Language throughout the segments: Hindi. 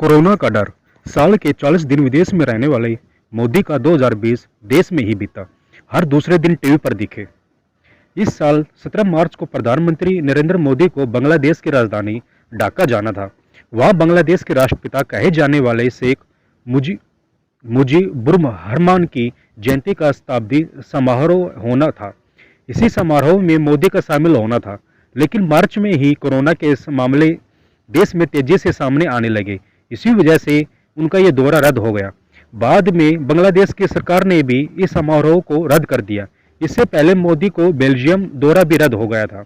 कोरोना का डर। साल के 40 दिन विदेश में रहने वाले मोदी का 2020 देश में ही बीता। हर दूसरे दिन टीवी पर दिखे। इस साल 17 मार्च को प्रधानमंत्री नरेंद्र मोदी को बांग्लादेश की राजधानी ढाका जाना था। वहां बांग्लादेश के राष्ट्रपिता कहे जाने वाले शेख मुजी मुजीबुर रहमान की जयंती का शताब्दी समारोह होना था। इसी समारोह में मोदी का शामिल होना था, लेकिन मार्च में ही कोरोना के मामले देश में तेजी से सामने आने लगे। इसी वजह से उनका ये दौरा रद्द हो गया। बाद में बांग्लादेश की सरकार ने भी इस समारोह को रद्द कर दिया। इससे पहले मोदी को बेल्जियम दौरा भी रद्द हो गया था।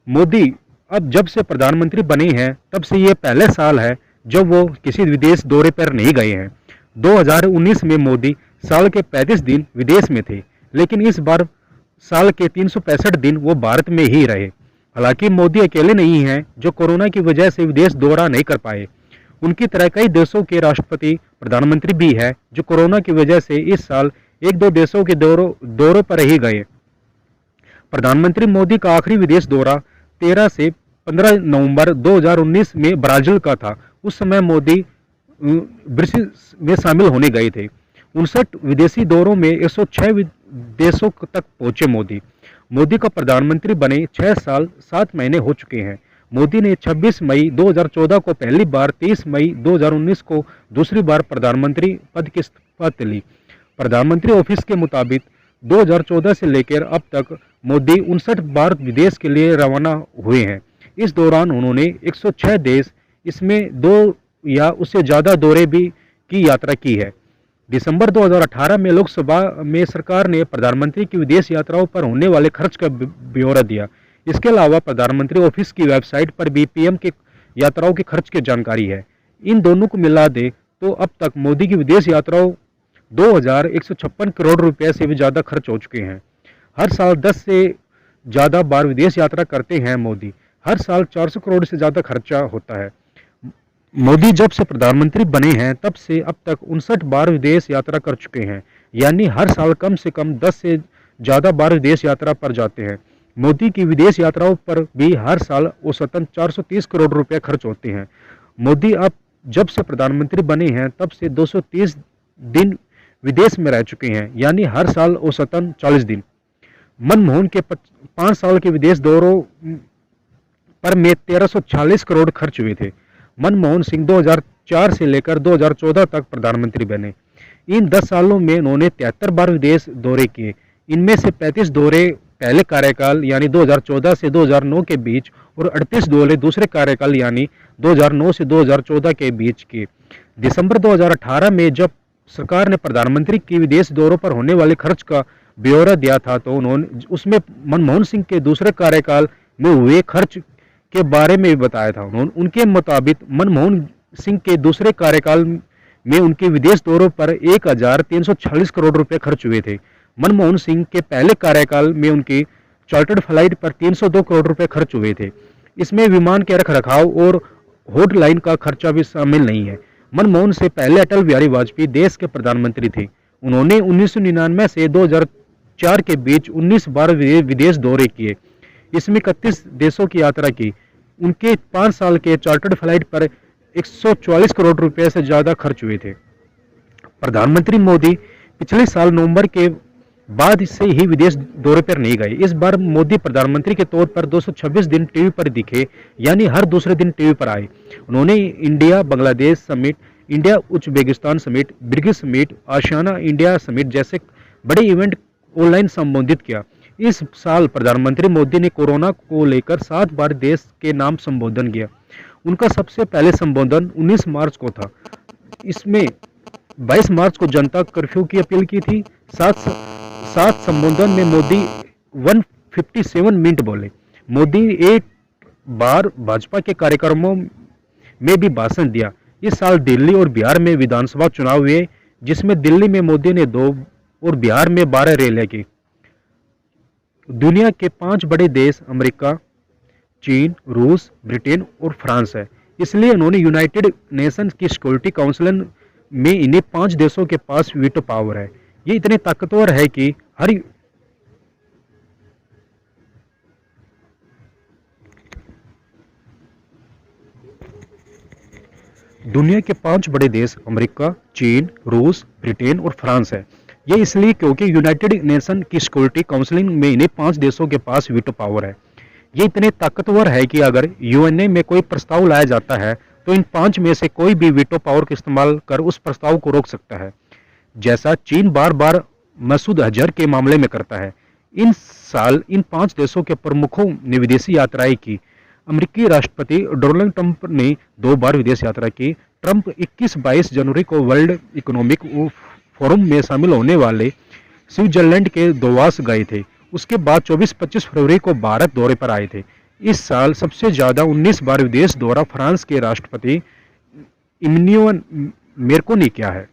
मोदी अब जब से प्रधानमंत्री बने हैं तब से ये पहले साल है जब वो किसी विदेश दौरे पर नहीं गए हैं। 2019 में मोदी साल के 35 दिन विदेश में थे, लेकिन इस बार साल के 365 दिन वो भारत में ही रहे। हालांकि मोदी अकेले नहीं हैं जो कोरोना की वजह से विदेश दौरा नहीं कर पाए। उनकी तरह कई देशों के राष्ट्रपति प्रधानमंत्री भी है जो कोरोना की वजह से इस साल एक दो देशों के दौरों पर ही गए। प्रधानमंत्री मोदी का आखिरी विदेश दौरा 13 से 15 नवंबर 2019 में ब्राजील का था। उस समय मोदी ब्रिक्स में शामिल होने गए थे। 59 विदेशी दौरों में 106 देशों तक पहुंचे मोदी। मोदी का प्रधानमंत्री बने 6 साल 7 महीने हो चुके हैं। मोदी ने 26 मई 2014 को पहली बार, 30 मई 2019 को दूसरी बार प्रधानमंत्री पद की शपथ ली। प्रधानमंत्री ऑफिस के मुताबिक 2014 से लेकर अब तक मोदी 59 बार विदेश के लिए रवाना हुए हैं। इस दौरान उन्होंने 106 देश, इसमें 2 या उससे ज़्यादा दौरे भी की यात्रा की है। दिसंबर 2018 में लोकसभा में सरकार ने प्रधानमंत्री की विदेश यात्राओं पर होने वाले खर्च का ब्यौरा दिया। इसके अलावा प्रधानमंत्री ऑफिस की वेबसाइट पर भी पीएम के यात्राओं के खर्च की जानकारी है। इन दोनों को मिला दे तो अब तक मोदी की विदेश यात्राओं 2156 करोड़ रुपए से भी ज़्यादा खर्च हो चुके हैं। हर साल 10 से ज़्यादा बार विदेश यात्रा करते हैं मोदी। हर साल 400 करोड़ से ज़्यादा खर्चा होता है। मोदी जब से प्रधानमंत्री बने हैं तब से अब तक 59 बार विदेश यात्रा कर चुके हैं, यानी हर साल कम से कम 10 से ज़्यादा बार विदेश यात्रा पर जाते हैं। मोदी की विदेश यात्राओं पर भी हर साल औसतन 430 करोड़ रुपए खर्च होते हैं। मोदी अब जब से प्रधानमंत्री बने हैं तब से 230 दिन विदेश में रह चुके हैं, यानी हर साल औसतन 40 दिन। मनमोहन के 5 साल के विदेश दौरों पर में 1340 करोड़ खर्च हुए थे। मनमोहन सिंह 2004 से लेकर 2014 तक प्रधानमंत्री बने। इन 10 सालों में उन्होंने 73 बार विदेश दौरे किए। इनमें से 35 दौरे पहले कार्यकाल यानी 2014 से 2009 के बीच और 38 दौरे दूसरे कार्यकाल यानी 2009 से 2014 के बीच किए। दिसंबर 2018 में जब सरकार ने प्रधानमंत्री की विदेश दौरों पर होने वाले खर्च का ब्यौरा दिया था तो उन्होंने उसमें मनमोहन सिंह के दूसरे कार्यकाल में हुए खर्च के बारे में भी बताया था। उनके मुताबिक मनमोहन सिंह के दूसरे कार्यकाल में उनके विदेश दौरों पर 1340 करोड़ रुपए खर्च हुए थे। मनमोहन सिंह के पहले कार्यकाल में उनकी चार्टर्ड फ्लाइट पर 302 करोड़ रुपए खर्च हुए थे। इसमें विमान के रखरखाव और हॉटलाइन का खर्चा भी शामिल नहीं है। मनमोहन से पहले अटल बिहारी वाजपेयी देश के प्रधानमंत्री थे। उन्होंने 1999 से 2004 के बीच 19 बार विदेश दौरे किए। इसमें 31 देशों की यात्रा की। उनके 5 साल के चार्टर्ड फ्लाइट पर 144 करोड़ रुपए से ज़्यादा खर्च हुए थे। प्रधानमंत्री मोदी पिछले साल नवंबर के बाद से ही विदेश दौरे पर नहीं गए। इस बार मोदी प्रधानमंत्री के तौर पर 226 दिन टीवी पर दिखे, यानी हर दूसरे दिन टीवी पर आए। उन्होंने India Bangladesh summit, India Uzbekistan summit, BRICS summit, ASEAN India summit जैसे बड़े इवेंट ऑनलाइन संबोधित किया। इस साल प्रधानमंत्री मोदी ने कोरोना को लेकर 7 बार देश के नाम संबोधन किया। उनका सबसे पहले संबोधन 19 मार्च को था। इसमें 22 मार्च को जनता कर्फ्यू की अपील की थी। साथ संबोधन में मोदी 157 मिनट बोले। मोदी एक बार भाजपा के कार्यक्रमों में भी भाषण दिया। इस साल दिल्ली और बिहार में विधानसभा चुनाव हुए, जिसमें दिल्ली में मोदी ने 2 और बिहार में 12 रैलियां की। दुनिया के 5 बड़े देश अमेरिका, चीन, रूस, ब्रिटेन और फ्रांस है। इसलिए उन्होंने यूनाइटेड नेशंस की सिक्योरिटी काउंसिल में इन्हीं 5 देशों के पास वीटो पावर है। ये इतने ताकतवर है कि हर दुनिया के 5 बड़े देश अमेरिका, चीन, रूस, ब्रिटेन और फ्रांस है। ये इसलिए क्योंकि यूनाइटेड नेशन की सिक्योरिटी काउंसिल में इन्हीं 5 देशों के पास वीटो पावर है। ये इतने ताकतवर है कि अगर यूएनए में कोई प्रस्ताव लाया जाता है तो इन 5 में से कोई भी वीटो पावर का इस्तेमाल कर उस प्रस्ताव को रोक सकता है, जैसा चीन बार बार मसूद अजहर के मामले में करता है। इन साल इन 5 देशों के प्रमुखों ने विदेशी यात्राएं की। अमेरिकी राष्ट्रपति डोनाल्ड ट्रंप ने 2 बार विदेश यात्रा की। ट्रंप 21-22 जनवरी को वर्ल्ड इकोनॉमिक फोरम में शामिल होने वाले स्विट्जरलैंड के दोवास गए थे। उसके बाद 24-25 फरवरी को भारत दौरे पर आए थे। इस साल सबसे ज्यादा 19 बार विदेश दौरा फ्रांस के राष्ट्रपति इमैनुअल मैक्रों ने किया है।